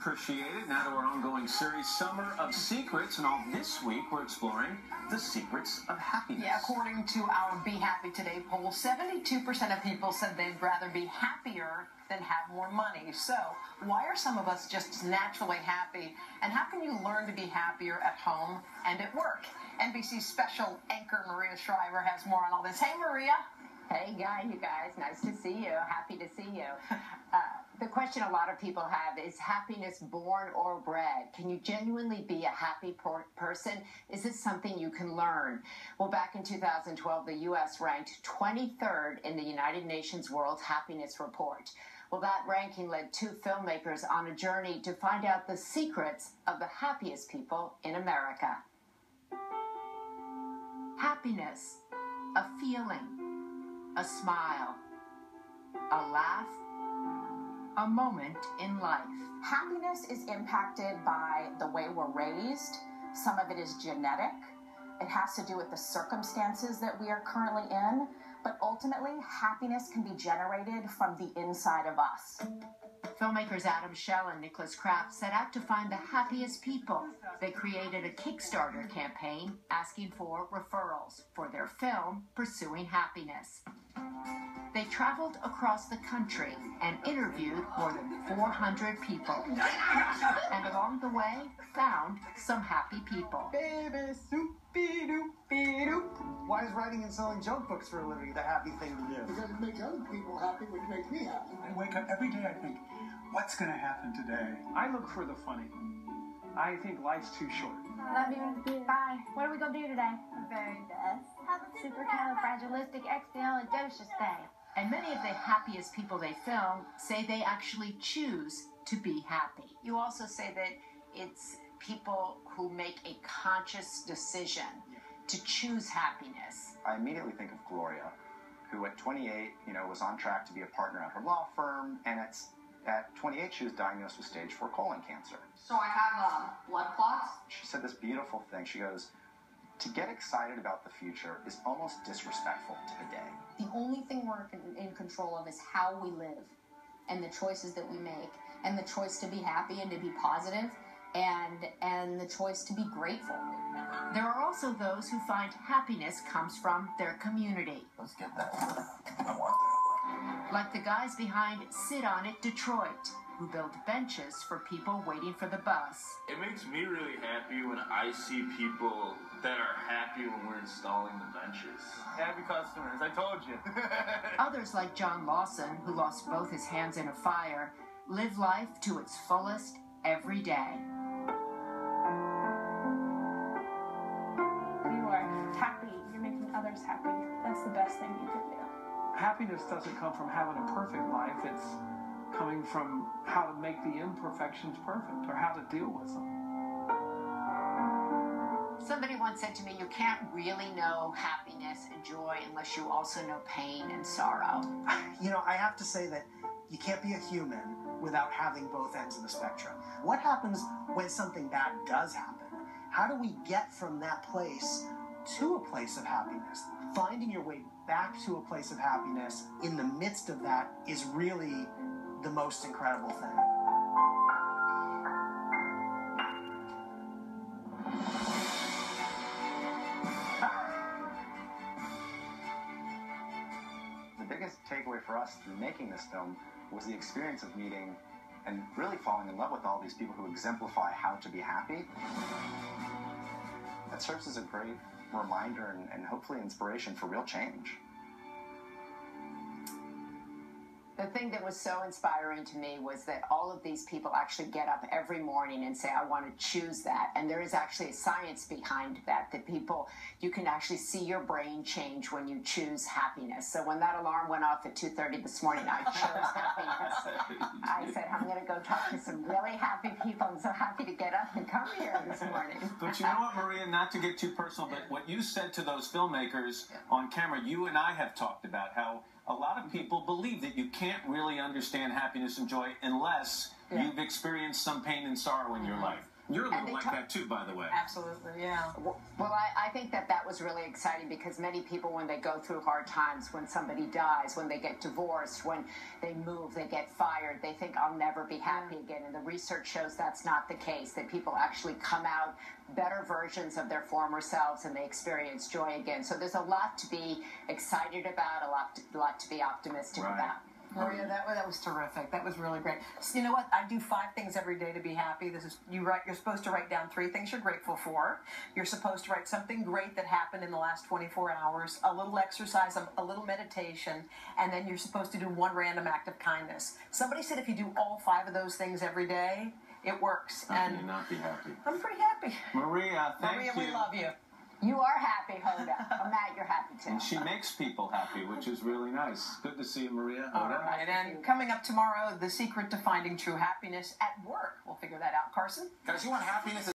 Appreciate it. Now to our ongoing series, Summer of Secrets, and all this week we're exploring the secrets of happiness. Yeah, according to our Be Happy Today poll, 72% of people said they'd rather be happier than have more money. So, why are some of us just naturally happy? And how can you learn to be happier at home and at work? NBC special anchor Maria Shriver has more on all this. Hey, Maria. Hey, you guys. Nice to see you. Happy to see you. The question a lot of people have is happiness born or bred? Can you genuinely be a happy person? Is this something you can learn? Well, back in 2012, the U.S. ranked 23rd in the United Nations World Happiness Report. Well, that ranking led two filmmakers on a journey to find out the secrets of the happiest people in America. Happiness, a feeling, a smile, a laugh, a moment in life. Happiness is impacted by the way we're raised. Some of it is genetic. It has to do with the circumstances that we are currently in. But ultimately, happiness can be generated from the inside of us. Filmmakers Adam Shell and Nicholas Kraft set out to find the happiest people. They created a Kickstarter campaign asking for referrals for their film, Pursuing Happiness. They traveled across the country and interviewed more than 400 people. And along the way, found some happy people. Baby, soupy-doopy-doop. Why is writing and selling joke books for a living the happy thing to do? Because it makes other people happy, which makes me happy. I wake up every day, I think, what's going to happen today? I look for the funny. I think life's too short. Love you. Bye. What are we going to do today? Very best. Supercalifragilisticexpialidocious day. And many of the happiest people they film say they actually choose to be happy. You also say that it's people who make a conscious decision to choose happiness. I immediately think of Gloria, who at 28, was on track to be a partner at her law firm, and at 28, she was diagnosed with stage 4 colon cancer. So I have blood clots? She said this beautiful thing. She goes, to get excited about the future is almost disrespectful to the day. The only thing we're in control of is how we live and the choices that we make and the choice to be happy and to be positive and the choice to be grateful. There are also those who find happiness comes from their community. Let's get that. I want that. Like the guys behind Sit On It Detroit, who build benches for people waiting for the bus. It makes me really happy when I see people that are happy when we're installing the benches. Happy customers, I told you. Others like John Lawson, who lost both his hands in a fire, live life to its fullest every day. You are happy. You're making others happy. That's the best thing you can do. Happiness doesn't come from having a perfect life. It's coming from how to make the imperfections perfect or how to deal with them. Somebody once said to me, you can't really know happiness and joy unless you also know pain and sorrow. I have to say that you can't be a human without having both ends of the spectrum. What happens when something bad does happen? How do we get from that place to a place of happiness? Finding your way back to a place of happiness in the midst of that is really the most incredible thing. The biggest takeaway for us through making this film was the experience of meeting and really falling in love with all these people who exemplify how to be happy. That serves as a great reminder and hopefully inspiration for real change. The thing that was so inspiring to me was that all of these people actually get up every morning and say, I want to choose that. And there is actually a science behind that you can actually see your brain change when you choose happiness. So when that alarm went off at 2:30 this morning, I chose happiness. I said, I'm going to go talk to some really happy people. I'm so happy to get up and come here this morning. But you know what, Maria, not to get too personal, but what you said to those filmmakers on camera, you and I have talked about how a lot of people believe that you can't really understand happiness and joy unless you've experienced some pain and sorrow in your life. You're a And little they like talk- that too, by the way. Absolutely, yeah. Well, I think that was really exciting because many people, when they go through hard times, when somebody dies, when they get divorced, when they move, they get fired, they think, I'll never be happy again. And the research shows that's not the case, that people actually come out better versions of their former selves and they experience joy again. So there's a lot to be excited about, a lot to be optimistic about. Maria, that was terrific. That was really great. So you know what? I do 5 things every day to be happy. You're supposed to write down 3 things you're grateful for. You're supposed to write something great that happened in the last 24 hours, a little exercise, a little meditation, and then you're supposed to do 1 random act of kindness. Somebody said if you do all 5 of those things every day, it works. How can you not be happy? I'm pretty happy. Maria, thank you. Maria, we love you. You are happy, Hoda. Matt, you're happy too. And she makes people happy, which is really nice. Good to see you, Maria. All right, and coming up tomorrow, the secret to finding true happiness at work. We'll figure that out. Carson? Guys, you want happiness?